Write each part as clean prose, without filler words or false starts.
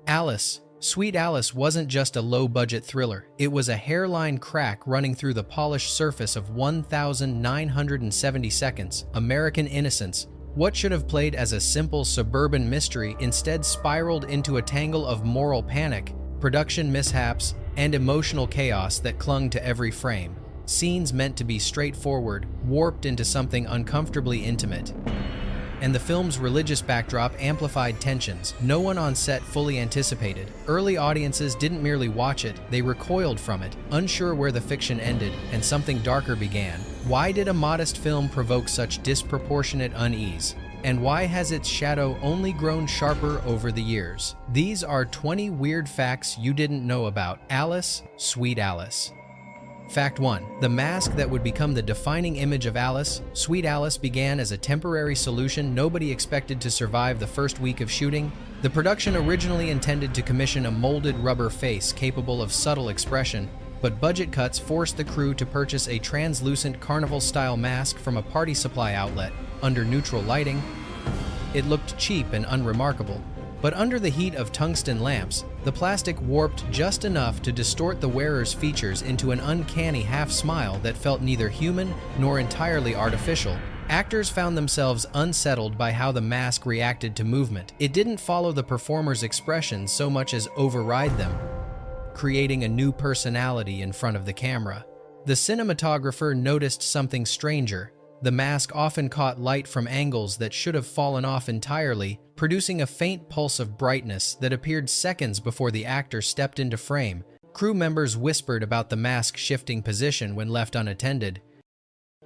Alice, Sweet Alice wasn't just a low-budget thriller. It was a hairline crack running through the polished surface of 1,970 Seconds, American Innocence. What should have played as a simple suburban mystery instead spiraled into a tangle of moral panic, production mishaps, and emotional chaos that clung to every frame. Scenes meant to be straightforward, warped into something uncomfortably intimate. And the film's religious backdrop amplified tensions no one on set fully anticipated. Early audiences didn't merely watch it, they recoiled from it, unsure where the fiction ended and something darker began. Why did a modest film provoke such disproportionate unease? And why has its shadow only grown sharper over the years? These are 20 weird facts you didn't know about Alice, Sweet Alice. Fact 1. The mask that would become the defining image of Alice, Sweet Alice, began as a temporary solution nobody expected to survive the first week of shooting. The production originally intended to commission a molded rubber face capable of subtle expression, but budget cuts forced the crew to purchase a translucent carnival-style mask from a party supply outlet. Under neutral lighting, it looked cheap and unremarkable. But under the heat of tungsten lamps, the plastic warped just enough to distort the wearer's features into an uncanny half-smile that felt neither human nor entirely artificial. Actors found themselves unsettled by how the mask reacted to movement. It didn't follow the performer's expressions so much as override them, creating a new personality in front of the camera. The cinematographer noticed something stranger. The mask often caught light from angles that should have fallen off entirely, producing a faint pulse of brightness that appeared seconds before the actor stepped into frame. Crew members whispered about the mask shifting position when left unattended,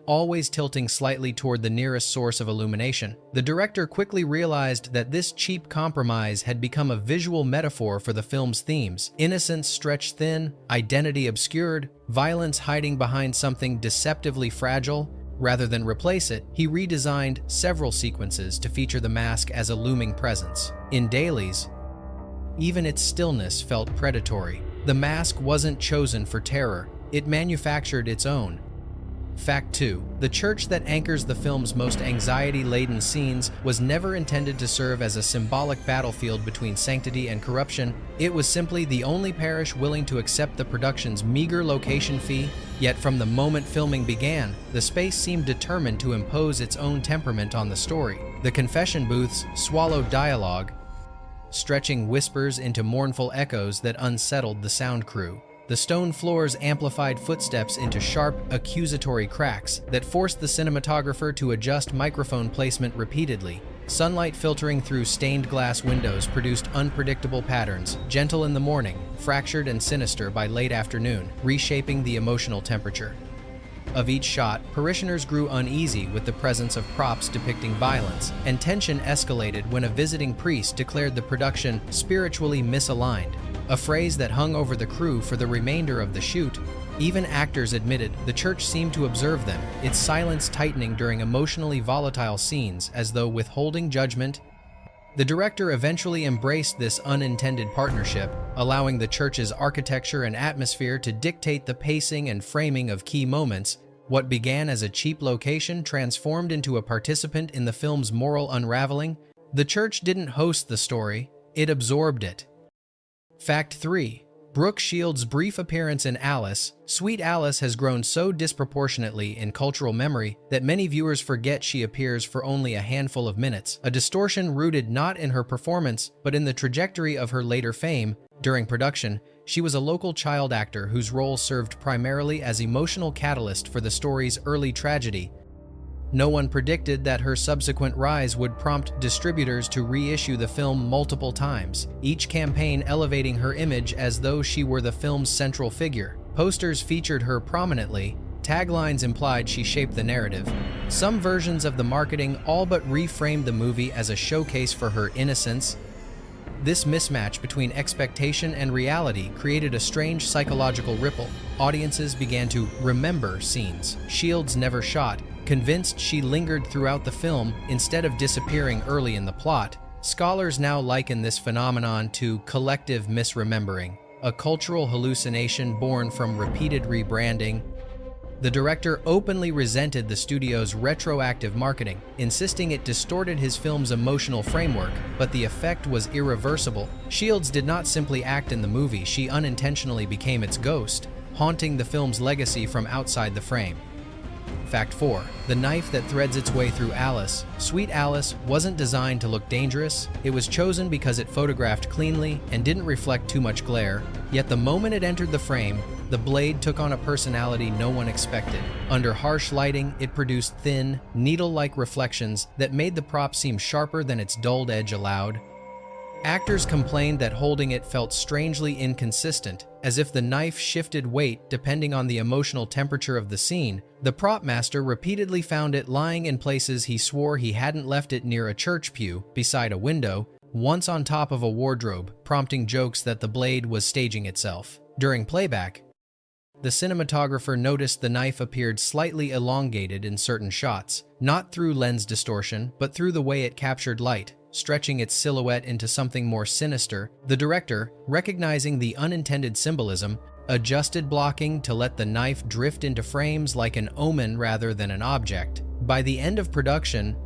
always tilting slightly toward the nearest source of illumination. The director quickly realized that this cheap compromise had become a visual metaphor for the film's themes: innocence stretched thin, identity obscured, violence hiding behind something deceptively fragile. Rather than replace it, he redesigned several sequences to feature the mask as a looming presence. In dailies, even its stillness felt predatory. The mask wasn't chosen for terror, it manufactured its own. Fact 2. The church that anchors the film's most anxiety-laden scenes was never intended to serve as a symbolic battlefield between sanctity and corruption. It was simply the only parish willing to accept the production's meager location fee. Yet from the moment filming began, the space seemed determined to impose its own temperament on the story. The confession booths swallowed dialogue, stretching whispers into mournful echoes that unsettled the sound crew. The stone floors amplified footsteps into sharp, accusatory cracks that forced the cinematographer to adjust microphone placement repeatedly. Sunlight filtering through stained glass windows produced unpredictable patterns, gentle in the morning, fractured and sinister by late afternoon, reshaping the emotional temperature of each shot. Parishioners grew uneasy with the presence of props depicting violence, and tension escalated when a visiting priest declared the production spiritually misaligned, a phrase that hung over the crew for the remainder of the shoot. Even actors admitted the church seemed to observe them, its silence tightening during emotionally volatile scenes as though withholding judgment. The director eventually embraced this unintended partnership, allowing the church's architecture and atmosphere to dictate the pacing and framing of key moments. What began as a cheap location transformed into a participant in the film's moral unraveling. The church didn't host the story, it absorbed it. Fact 3. Brooke Shields' brief appearance in Alice, Sweet Alice has grown so disproportionately in cultural memory that many viewers forget she appears for only a handful of minutes, a distortion rooted not in her performance but in the trajectory of her later fame. During production, she was a local child actor whose role served primarily as emotional catalyst for the story's early tragedy. No one predicted that her subsequent rise would prompt distributors to reissue the film multiple times, each campaign elevating her image as though she were the film's central figure. Posters featured her prominently, taglines implied she shaped the narrative. Some versions of the marketing all but reframed the movie as a showcase for her innocence. This mismatch between expectation and reality created a strange psychological ripple. Audiences began to remember scenes Shields never shot, convinced she lingered throughout the film instead of disappearing early in the plot. Scholars now liken this phenomenon to collective misremembering, a cultural hallucination born from repeated rebranding. The director openly resented the studio's retroactive marketing, insisting it distorted his film's emotional framework, but the effect was irreversible. Shields did not simply act in the movie, she unintentionally became its ghost, haunting the film's legacy from outside the frame. Fact 4. The knife that threads its way through Alice. Sweet Alice wasn't designed to look dangerous. It was chosen because it photographed cleanly and didn't reflect too much glare. Yet the moment it entered the frame, the blade took on a personality no one expected. Under harsh lighting, it produced thin, needle-like reflections that made the prop seem sharper than its dulled edge allowed. Actors complained that holding it felt strangely inconsistent, as if the knife shifted weight depending on the emotional temperature of the scene. The prop master repeatedly found it lying in places he swore he hadn't left it near a church pew, beside a window, once on top of a wardrobe, prompting jokes that the blade was staging itself. During playback, the cinematographer noticed the knife appeared slightly elongated in certain shots, not through lens distortion, but through the way it captured light, stretching its silhouette into something more sinister. The director, recognizing the unintended symbolism, adjusted blocking to let the knife drift into frames like an omen rather than an object. By the end of production,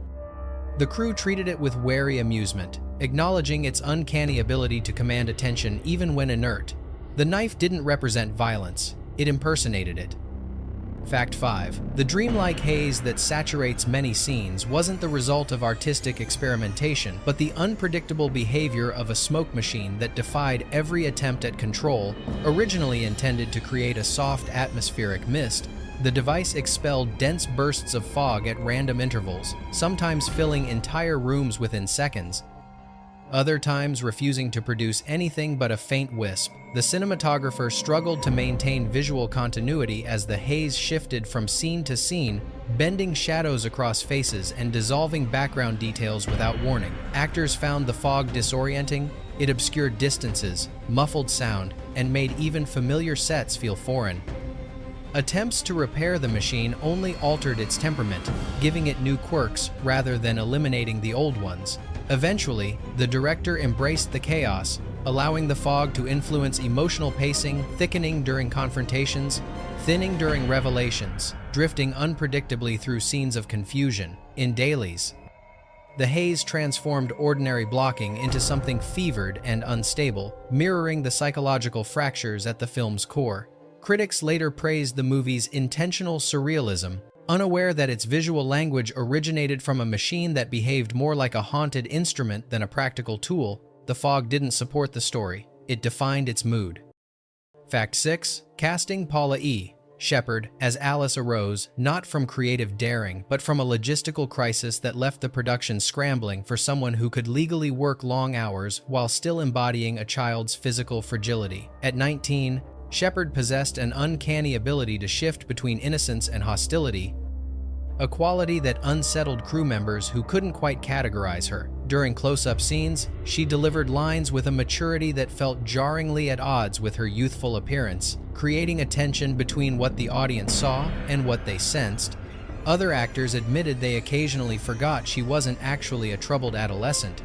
the crew treated it with wary amusement, acknowledging its uncanny ability to command attention even when inert. The knife didn't represent violence, it impersonated it. Fact 5. The dreamlike haze that saturates many scenes wasn't the result of artistic experimentation, but the unpredictable behavior of a smoke machine that defied every attempt at control. Originally intended to create a soft atmospheric mist, the device expelled dense bursts of fog at random intervals, sometimes filling entire rooms within seconds, other times refusing to produce anything but a faint wisp. The cinematographer struggled to maintain visual continuity as the haze shifted from scene to scene, bending shadows across faces and dissolving background details without warning. Actors found the fog disorienting. It obscured distances, muffled sound, and made even familiar sets feel foreign. Attempts to repair the machine only altered its temperament, giving it new quirks rather than eliminating the old ones. Eventually, the director embraced the chaos, allowing the fog to influence emotional pacing, thickening during confrontations, thinning during revelations, drifting unpredictably through scenes of confusion. In dailies, the haze transformed ordinary blocking into something fevered and unstable, mirroring the psychological fractures at the film's core. Critics later praised the movie's intentional surrealism, unaware that its visual language originated from a machine that behaved more like a haunted instrument than a practical tool. The fog didn't support the story, it defined its mood. Fact 6. Casting Paula E. Shepherd as Alice arose not from creative daring, but from a logistical crisis that left the production scrambling for someone who could legally work long hours while still embodying a child's physical fragility. At 19, Shepherd possessed an uncanny ability to shift between innocence and hostility, a quality that unsettled crew members who couldn't quite categorize her. During close-up scenes, she delivered lines with a maturity that felt jarringly at odds with her youthful appearance, creating a tension between what the audience saw and what they sensed. Other actors admitted they occasionally forgot she wasn't actually a troubled adolescent.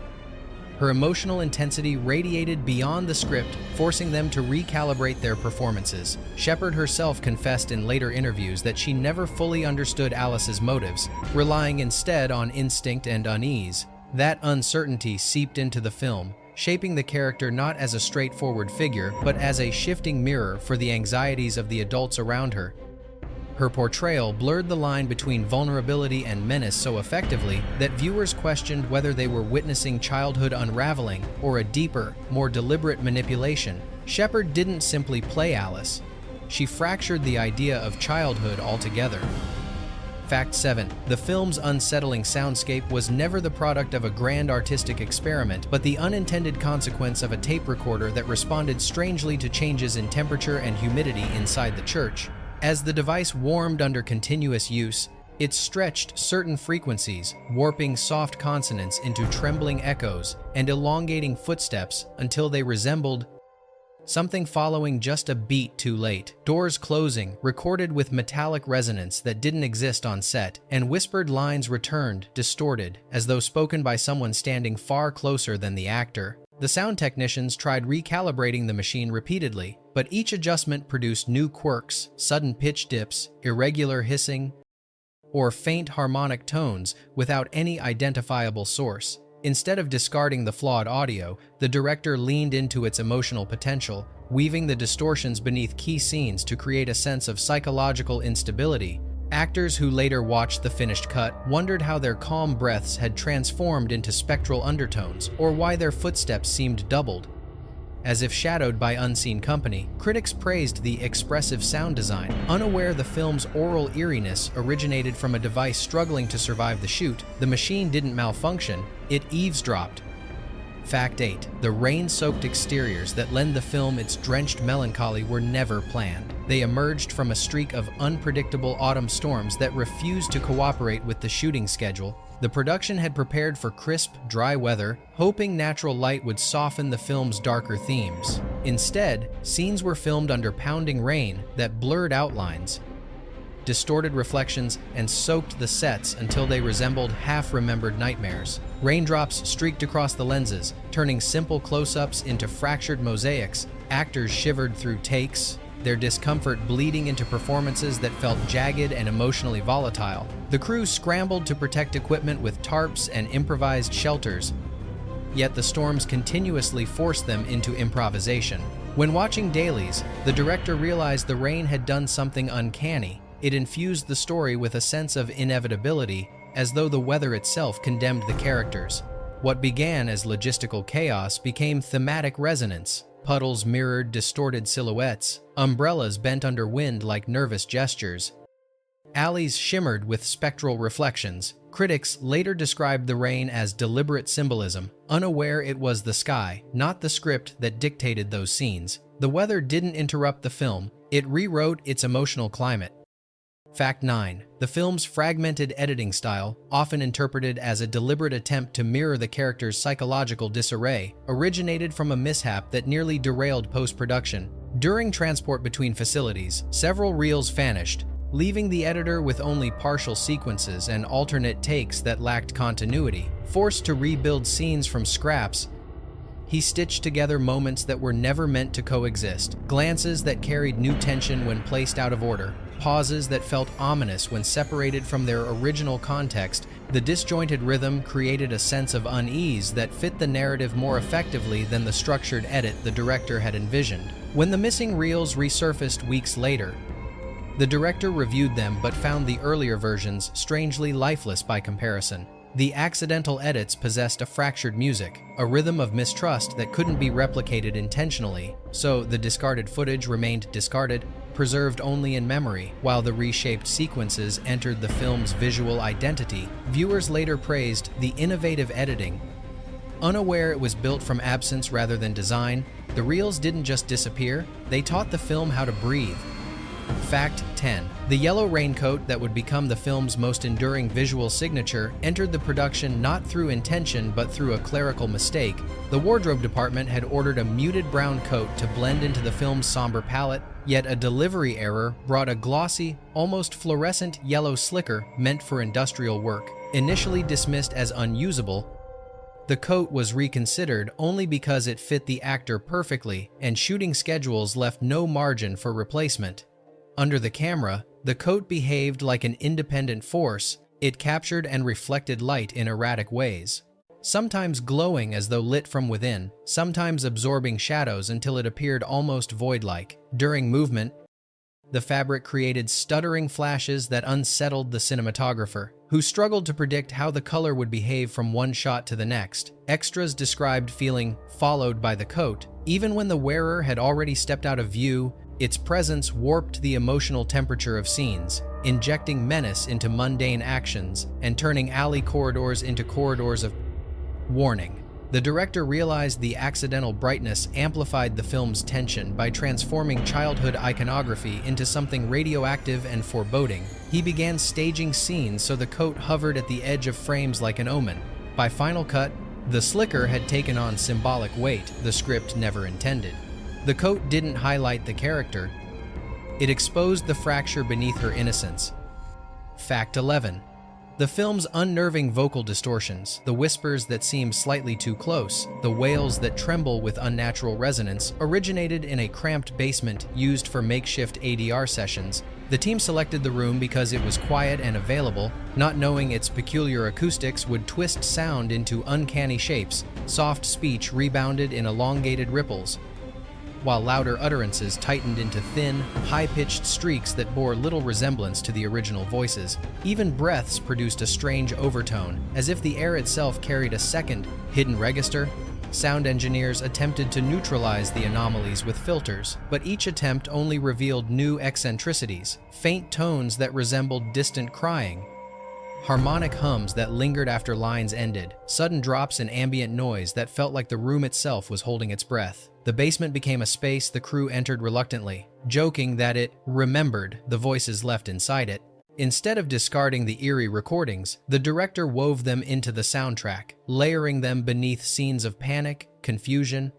Her emotional intensity radiated beyond the script, forcing them to recalibrate their performances. Shepherd herself confessed in later interviews that she never fully understood Alice's motives, relying instead on instinct and unease. That uncertainty seeped into the film, shaping the character not as a straightforward figure, but as a shifting mirror for the anxieties of the adults around her. Her portrayal blurred the line between vulnerability and menace so effectively that viewers questioned whether they were witnessing childhood unraveling or a deeper, more deliberate manipulation. Shepherd didn't simply play Alice. She fractured the idea of childhood altogether. Fact 7. The film's unsettling soundscape was never the product of a grand artistic experiment, but the unintended consequence of a tape recorder that responded strangely to changes in temperature and humidity inside the church. As the device warmed under continuous use, it stretched certain frequencies, warping soft consonants into trembling echoes and elongating footsteps until they resembled something following just a beat too late. Doors closing, recorded with metallic resonance that didn't exist on set, and whispered lines returned, distorted, as though spoken by someone standing far closer than the actor. The sound technicians tried recalibrating the machine repeatedly, but each adjustment produced new quirks, sudden pitch dips, irregular hissing, or faint harmonic tones without any identifiable source. Instead of discarding the flawed audio, the director leaned into its emotional potential, weaving the distortions beneath key scenes to create a sense of psychological instability. Actors who later watched the finished cut wondered how their calm breaths had transformed into spectral undertones, or why their footsteps seemed doubled, as if shadowed by unseen company. Critics praised the expressive sound design, unaware the film's aural eeriness originated from a device struggling to survive the shoot. The machine didn't malfunction, it eavesdropped. Fact 8. The rain-soaked exteriors that lend the film its drenched melancholy were never planned. They emerged from a streak of unpredictable autumn storms that refused to cooperate with the shooting schedule. The production had prepared for crisp, dry weather, hoping natural light would soften the film's darker themes. Instead, scenes were filmed under pounding rain that blurred outlines, distorted reflections, and soaked the sets until they resembled half-remembered nightmares. Raindrops streaked across the lenses, turning simple close-ups into fractured mosaics. Actors shivered through takes, their discomfort bleeding into performances that felt jagged and emotionally volatile. The crew scrambled to protect equipment with tarps and improvised shelters, yet the storms continuously forced them into improvisation. When watching dailies, the director realized the rain had done something uncanny. It infused the story with a sense of inevitability, as though the weather itself condemned the characters. What began as logistical chaos became thematic resonance. Puddles mirrored distorted silhouettes, umbrellas bent under wind like nervous gestures. Alleys shimmered with spectral reflections. Critics later described the rain as deliberate symbolism, unaware it was the sky, not the script, that dictated those scenes. The weather didn't interrupt the film, it rewrote its emotional climate. Fact 9. The film's fragmented editing style, often interpreted as a deliberate attempt to mirror the character's psychological disarray, originated from a mishap that nearly derailed post-production. During transport between facilities, several reels vanished, leaving the editor with only partial sequences and alternate takes that lacked continuity. Forced to rebuild scenes from scraps, he stitched together moments that were never meant to coexist, glances that carried new tension when placed out of order, pauses that felt ominous when separated from their original context. The disjointed rhythm created a sense of unease that fit the narrative more effectively than the structured edit the director had envisioned. When the missing reels resurfaced weeks later, the director reviewed them but found the earlier versions strangely lifeless by comparison. The accidental edits possessed a fractured music, a rhythm of mistrust that couldn't be replicated intentionally, so the discarded footage remained discarded, preserved only in memory, while the reshaped sequences entered the film's visual identity. Viewers later praised the innovative editing. Unaware it was built from absence rather than design, the reels didn't just disappear, they taught the film how to breathe. Fact 10. The yellow raincoat that would become the film's most enduring visual signature entered the production not through intention but through a clerical mistake. The wardrobe department had ordered a muted brown coat to blend into the film's somber palette, yet a delivery error brought a glossy, almost fluorescent yellow slicker meant for industrial work. Initially dismissed as unusable, the coat was reconsidered only because it fit the actor perfectly, and shooting schedules left no margin for replacement. Under the camera, the coat behaved like an independent force. It captured and reflected light in erratic ways, sometimes glowing as though lit from within, sometimes absorbing shadows until it appeared almost void-like. During movement, the fabric created stuttering flashes that unsettled the cinematographer, who struggled to predict how the color would behave from one shot to the next. Extras described feeling followed by the coat. Even when the wearer had already stepped out of view, its presence warped the emotional temperature of scenes, injecting menace into mundane actions and turning alley corridors into corridors of warning. The director realized the accidental brightness amplified the film's tension by transforming childhood iconography into something radioactive and foreboding. He began staging scenes so the coat hovered at the edge of frames like an omen. By final cut, the slicker had taken on symbolic weight the script never intended. The coat didn't highlight the character, it exposed the fracture beneath her innocence. Fact 11. The film's unnerving vocal distortions, the whispers that seem slightly too close, the wails that tremble with unnatural resonance, originated in a cramped basement used for makeshift ADR sessions. The team selected the room because it was quiet and available, not knowing its peculiar acoustics would twist sound into uncanny shapes. Soft speech rebounded in elongated ripples, while louder utterances tightened into thin, high-pitched streaks that bore little resemblance to the original voices. Even breaths produced a strange overtone, as if the air itself carried a second, hidden register. Sound engineers attempted to neutralize the anomalies with filters, but each attempt only revealed new eccentricities, faint tones that resembled distant crying, harmonic hums that lingered after lines ended, sudden drops in ambient noise that felt like the room itself was holding its breath. The basement became a space the crew entered reluctantly, joking that it remembered the voices left inside it. Instead of discarding the eerie recordings, the director wove them into the soundtrack, layering them beneath scenes of panic, confusion,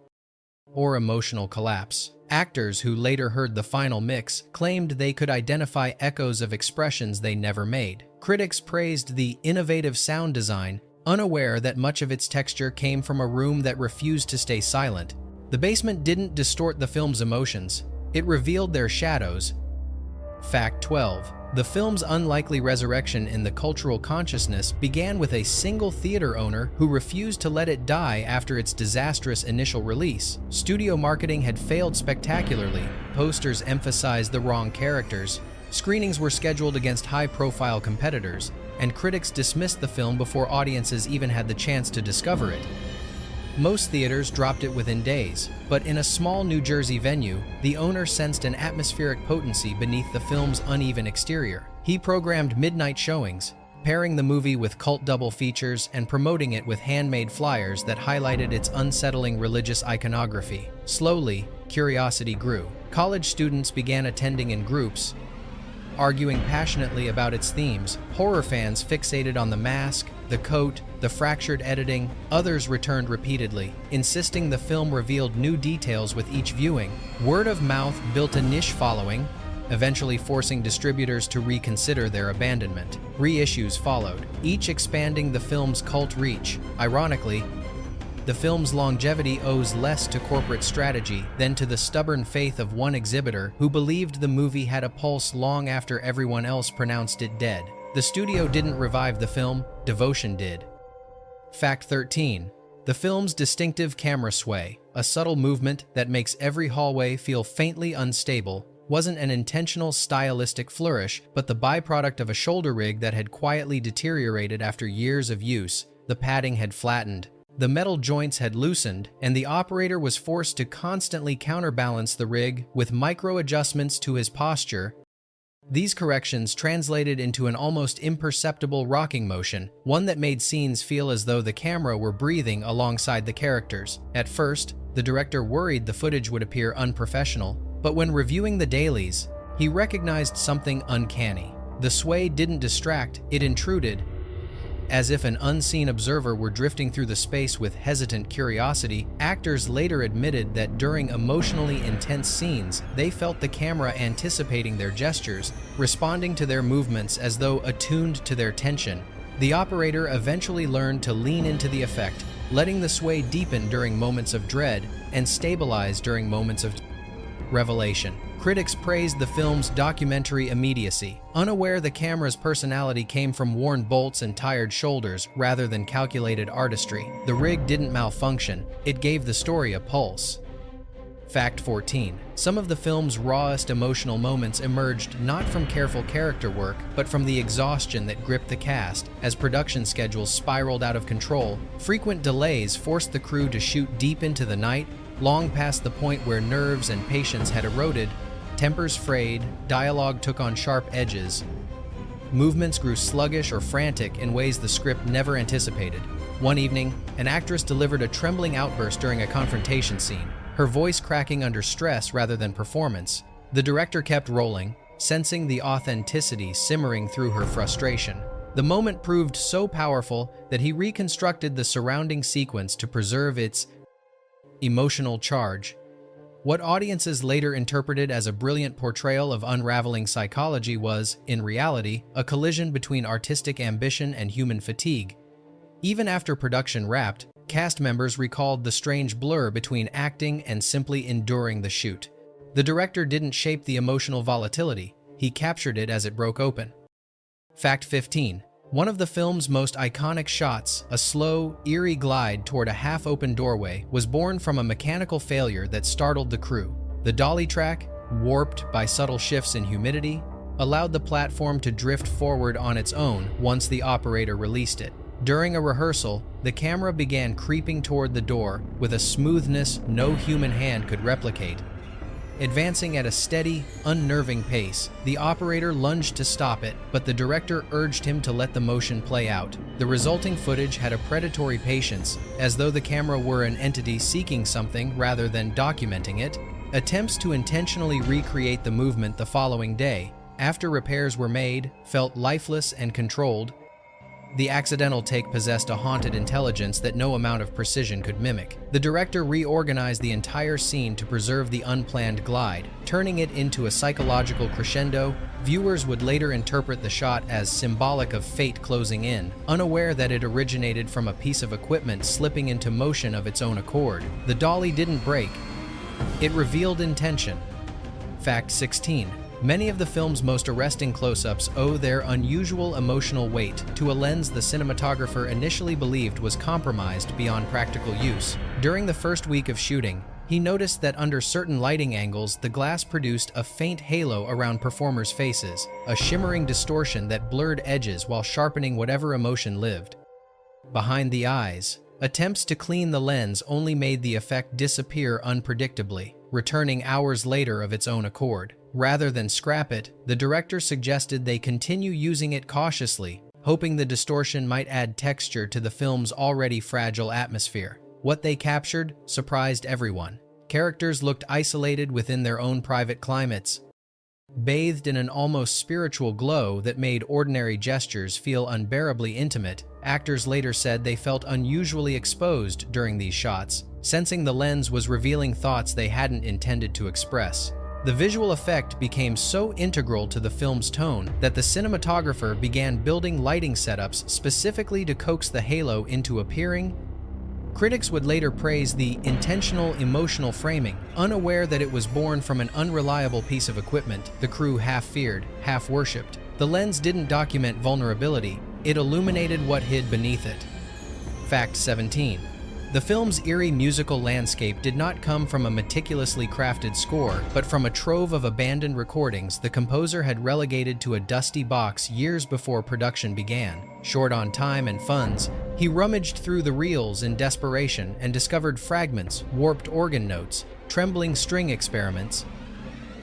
or emotional collapse. Actors who later heard the final mix claimed they could identify echoes of expressions they never made. Critics praised the innovative sound design, unaware that much of its texture came from a room that refused to stay silent. The basement didn't distort the film's emotions, it revealed their shadows. Fact 12. The film's unlikely resurrection in the cultural consciousness began with a single theater owner who refused to let it die after its disastrous initial release. Studio marketing had failed spectacularly, posters emphasized the wrong characters, screenings were scheduled against high-profile competitors, and critics dismissed the film before audiences even had the chance to discover it. Most theaters dropped it within days, but in a small New Jersey venue, the owner sensed an atmospheric potency beneath the film's uneven exterior. He programmed midnight showings, pairing the movie with cult double features and promoting it with handmade flyers that highlighted its unsettling religious iconography. Slowly, curiosity grew. College students began attending in groups, arguing passionately about its themes. Horror fans fixated on the mask, the coat, the fractured editing. Others returned repeatedly, insisting the film revealed new details with each viewing. Word of mouth built a niche following, eventually forcing distributors to reconsider their abandonment. Reissues followed, each expanding the film's cult reach. Ironically, the film's longevity owes less to corporate strategy than to the stubborn faith of one exhibitor who believed the movie had a pulse long after everyone else pronounced it dead. The studio didn't revive the film, devotion did. Fact 13. The film's distinctive camera sway, a subtle movement that makes every hallway feel faintly unstable, wasn't an intentional stylistic flourish, but the byproduct of a shoulder rig that had quietly deteriorated after years of use. The padding had flattened, the metal joints had loosened, and the operator was forced to constantly counterbalance the rig with micro-adjustments to his posture. These corrections translated into an almost imperceptible rocking motion, one that made scenes feel as though the camera were breathing alongside the characters. At first, the director worried the footage would appear unprofessional, but when reviewing the dailies, he recognized something uncanny. The sway didn't distract, it intruded. As if an unseen observer were drifting through the space with hesitant curiosity. Actors later admitted that during emotionally intense scenes, they felt the camera anticipating their gestures, responding to their movements as though attuned to their tension. The operator eventually learned to lean into the effect, letting the sway deepen during moments of dread and stabilize during moments of revelation. Critics praised the film's documentary immediacy, unaware the camera's personality came from worn bolts and tired shoulders rather than calculated artistry. The rig didn't malfunction, it gave the story a pulse. Fact 14. Some of the film's rawest emotional moments emerged not from careful character work, but from the exhaustion that gripped the cast. As production schedules spiraled out of control, frequent delays forced the crew to shoot deep into the night, long past the point where nerves and patience had eroded. Tempers frayed, dialogue took on sharp edges. Movements grew sluggish or frantic in ways the script never anticipated. One evening, an actress delivered a trembling outburst during a confrontation scene, her voice cracking under stress rather than performance. The director kept rolling, sensing the authenticity simmering through her frustration. The moment proved so powerful that he reconstructed the surrounding sequence to preserve its emotional charge. What audiences later interpreted as a brilliant portrayal of unraveling psychology was, in reality, a collision between artistic ambition and human fatigue. Even after production wrapped, cast members recalled the strange blur between acting and simply enduring the shoot. The director didn't shape the emotional volatility, he captured it as it broke open. Fact 15. One of the film's most iconic shots, a slow, eerie glide toward a half-open doorway, was born from a mechanical failure that startled the crew. The dolly track, warped by subtle shifts in humidity, allowed the platform to drift forward on its own once the operator released it. During a rehearsal, the camera began creeping toward the door with a smoothness no human hand could replicate. Advancing at a steady, unnerving pace, the operator lunged to stop it, but the director urged him to let the motion play out. The resulting footage had a predatory patience, as though the camera were an entity seeking something rather than documenting it. Attempts to intentionally recreate the movement the following day, after repairs were made, felt lifeless and controlled. The accidental take possessed a haunted intelligence that no amount of precision could mimic. The director reorganized the entire scene to preserve the unplanned glide, turning it into a psychological crescendo. Viewers would later interpret the shot as symbolic of fate closing in, unaware that it originated from a piece of equipment slipping into motion of its own accord. The dolly didn't break. It revealed intention. Fact 16. Many of the film's most arresting close-ups owe their unusual emotional weight to a lens the cinematographer initially believed was compromised beyond practical use. During the first week of shooting, he noticed that under certain lighting angles, the glass produced a faint halo around performers' faces, a shimmering distortion that blurred edges while sharpening whatever emotion lived. Behind the eyes, attempts to clean the lens only made the effect disappear unpredictably, returning hours later of its own accord. Rather than scrap it, the director suggested they continue using it cautiously, hoping the distortion might add texture to the film's already fragile atmosphere. What they captured surprised everyone. Characters looked isolated within their own private climates, bathed in an almost spiritual glow that made ordinary gestures feel unbearably intimate. Actors later said they felt unusually exposed during these shots, sensing the lens was revealing thoughts they hadn't intended to express. The visual effect became so integral to the film's tone that the cinematographer began building lighting setups specifically to coax the halo into appearing. Critics would later praise the intentional emotional framing, unaware that it was born from an unreliable piece of equipment the crew half feared, half worshipped. The lens didn't document vulnerability, it illuminated what hid beneath it. Fact 17. The film's eerie musical landscape did not come from a meticulously crafted score, but from a trove of abandoned recordings the composer had relegated to a dusty box years before production began. Short on time and funds, he rummaged through the reels in desperation and discovered fragments, warped organ notes, trembling string experiments,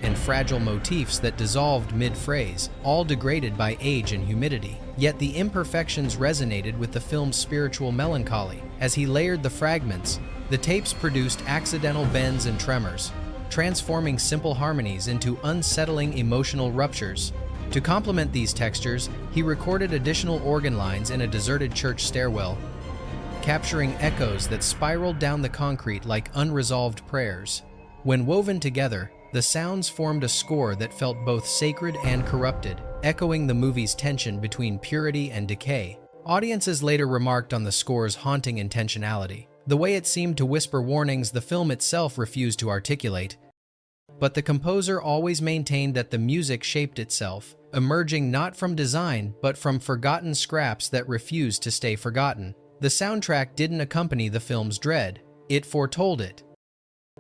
and fragile motifs that dissolved mid-phrase, all degraded by age and humidity. Yet the imperfections resonated with the film's spiritual melancholy. As he layered the fragments, the tapes produced accidental bends and tremors, transforming simple harmonies into unsettling emotional ruptures. To complement these textures, he recorded additional organ lines in a deserted church stairwell, capturing echoes that spiraled down the concrete like unresolved prayers. When woven together, the sounds formed a score that felt both sacred and corrupted, echoing the movie's tension between purity and decay. Audiences later remarked on the score's haunting intentionality, the way it seemed to whisper warnings the film itself refused to articulate. But the composer always maintained that the music shaped itself, emerging not from design but from forgotten scraps that refused to stay forgotten. The soundtrack didn't accompany the film's dread, it foretold it.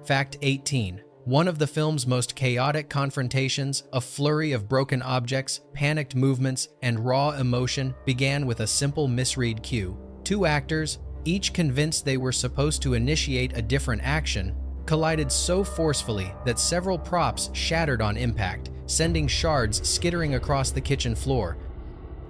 Fact 18. One of the film's most chaotic confrontations, a flurry of broken objects, panicked movements, and raw emotion, began with a simple misread cue. Two actors, each convinced they were supposed to initiate a different action, collided so forcefully that several props shattered on impact, sending shards skittering across the kitchen floor.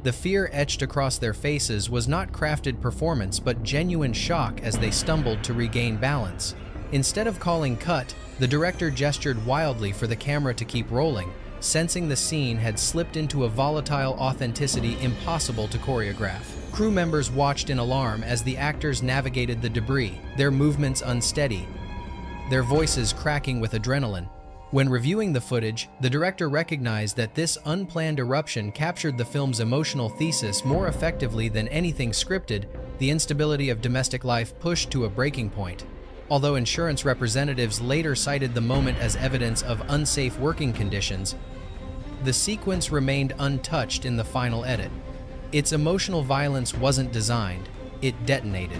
The fear etched across their faces was not crafted performance but genuine shock as they stumbled to regain balance. Instead of calling cut, the director gestured wildly for the camera to keep rolling, sensing the scene had slipped into a volatile authenticity impossible to choreograph. Crew members watched in alarm as the actors navigated the debris, their movements unsteady, their voices cracking with adrenaline. When reviewing the footage, the director recognized that this unplanned eruption captured the film's emotional thesis more effectively than anything scripted. The instability of domestic life pushed to a breaking point. Although insurance representatives later cited the moment as evidence of unsafe working conditions, the sequence remained untouched in the final edit. Its emotional violence wasn't designed, it detonated.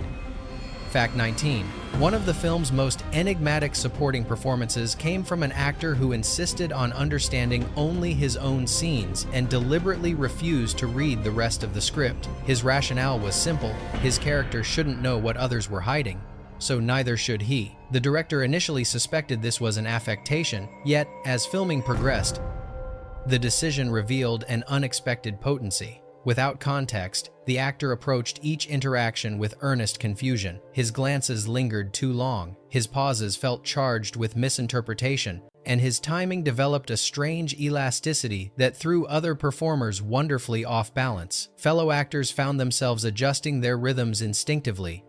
Fact 19. One of the film's most enigmatic supporting performances came from an actor who insisted on understanding only his own scenes and deliberately refused to read the rest of the script. His rationale was simple: his character shouldn't know what others were hiding, so neither should he. The director initially suspected this was an affectation, yet, as filming progressed, the decision revealed an unexpected potency. Without context, the actor approached each interaction with earnest confusion. His glances lingered too long, his pauses felt charged with misinterpretation, and his timing developed a strange elasticity that threw other performers wonderfully off balance. Fellow actors found themselves adjusting their rhythms instinctively,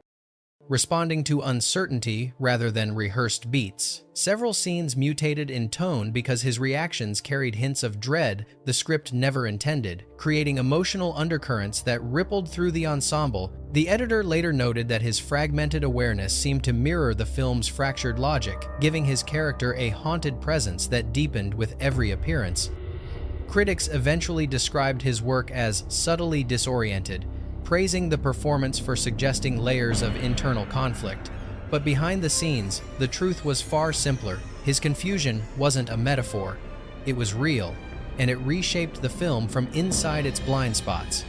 responding to uncertainty rather than rehearsed beats. Several scenes mutated in tone because his reactions carried hints of dread the script never intended, creating emotional undercurrents that rippled through the ensemble. The editor later noted that his fragmented awareness seemed to mirror the film's fractured logic, giving his character a haunted presence that deepened with every appearance. Critics eventually described his work as subtly disoriented, praising the performance for suggesting layers of internal conflict. But behind the scenes, the truth was far simpler. His confusion wasn't a metaphor, it was real, and it reshaped the film from inside its blind spots.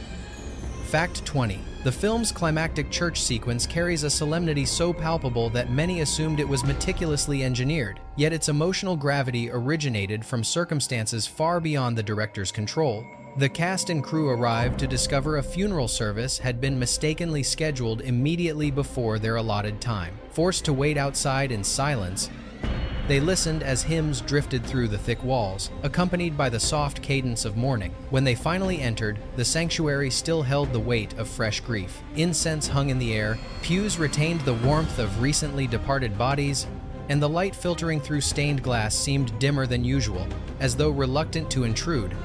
Fact 20. The film's climactic church sequence carries a solemnity so palpable that many assumed it was meticulously engineered, yet its emotional gravity originated from circumstances far beyond the director's control. The cast and crew arrived to discover a funeral service had been mistakenly scheduled immediately before their allotted time. Forced to wait outside in silence, they listened as hymns drifted through the thick walls, accompanied by the soft cadence of mourning. When they finally entered, the sanctuary still held the weight of fresh grief. Incense hung in the air, pews retained the warmth of recently departed bodies, and the light filtering through stained glass seemed dimmer than usual, as though reluctant to intrude.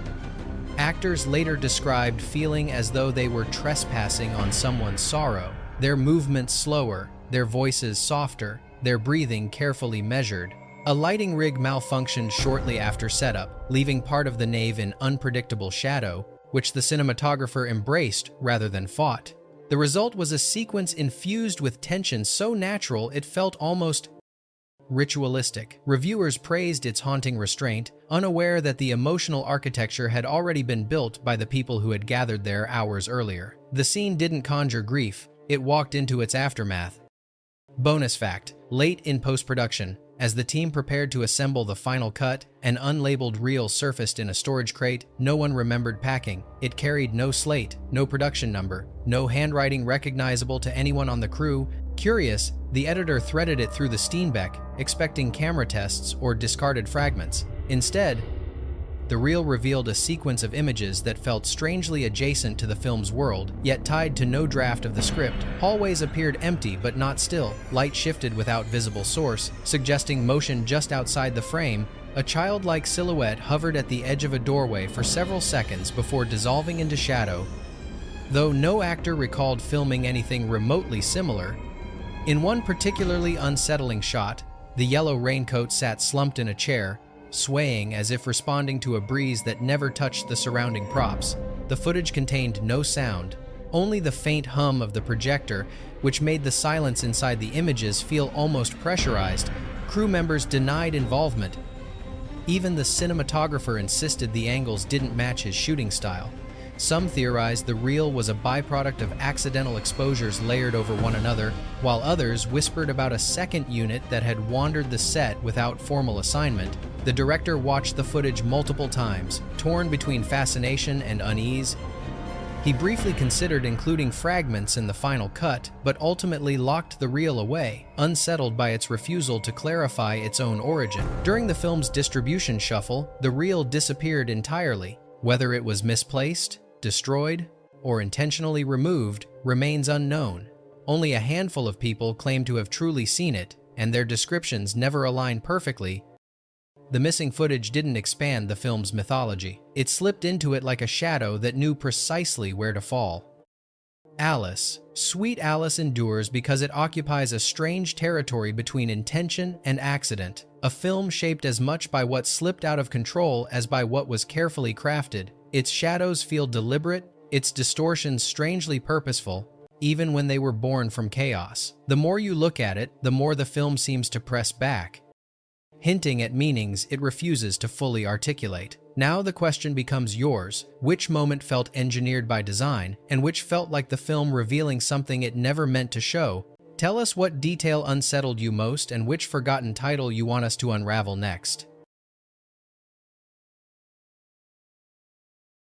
Actors later described feeling as though they were trespassing on someone's sorrow, their movements slower, their voices softer, their breathing carefully measured. A lighting rig malfunctioned shortly after setup, leaving part of the nave in unpredictable shadow, which the cinematographer embraced rather than fought. The result was a sequence infused with tension so natural it felt almost ritualistic. Reviewers praised its haunting restraint, unaware that the emotional architecture had already been built by the people who had gathered there hours earlier. The scene didn't conjure grief, it walked into its aftermath. Bonus fact: late in post-production, as the team prepared to assemble the final cut, an unlabeled reel surfaced in a storage crate no one remembered packing. It carried no slate, no production number, no handwriting recognizable to anyone on the crew. Curious, the editor threaded it through the Steenbeck, expecting camera tests or discarded fragments. Instead, the reel revealed a sequence of images that felt strangely adjacent to the film's world, yet tied to no draft of the script. Hallways appeared empty but not still. Light shifted without visible source, suggesting motion just outside the frame. A childlike silhouette hovered at the edge of a doorway for several seconds before dissolving into shadow. Though no actor recalled filming anything remotely similar, in one particularly unsettling shot, the yellow raincoat sat slumped in a chair, swaying as if responding to a breeze that never touched the surrounding props. The footage contained no sound, only the faint hum of the projector, which made the silence inside the images feel almost pressurized. Crew members denied involvement. Even the cinematographer insisted the angles didn't match his shooting style. Some theorized the reel was a byproduct of accidental exposures layered over one another, while others whispered about a second unit that had wandered the set without formal assignment. The director watched the footage multiple times, torn between fascination and unease. He briefly considered including fragments in the final cut, but ultimately locked the reel away, unsettled by its refusal to clarify its own origin. During the film's distribution shuffle, the reel disappeared entirely. Whether it was misplaced, destroyed, or intentionally removed remains unknown. Only a handful of people claim to have truly seen it, and their descriptions never align perfectly, the missing footage didn't expand the film's mythology. It slipped into it like a shadow that knew precisely where to fall. Alice. Sweet Alice endures because it occupies a strange territory between intention and accident, a film shaped as much by what slipped out of control as by what was carefully crafted. Its shadows feel deliberate, its distortions strangely purposeful, even when they were born from chaos. The more you look at it, the more the film seems to press back, hinting at meanings it refuses to fully articulate. Now the question becomes yours. Which moment felt engineered by design, and which felt like the film revealing something it never meant to show? Tell us what detail unsettled you most and which forgotten title you want us to unravel next.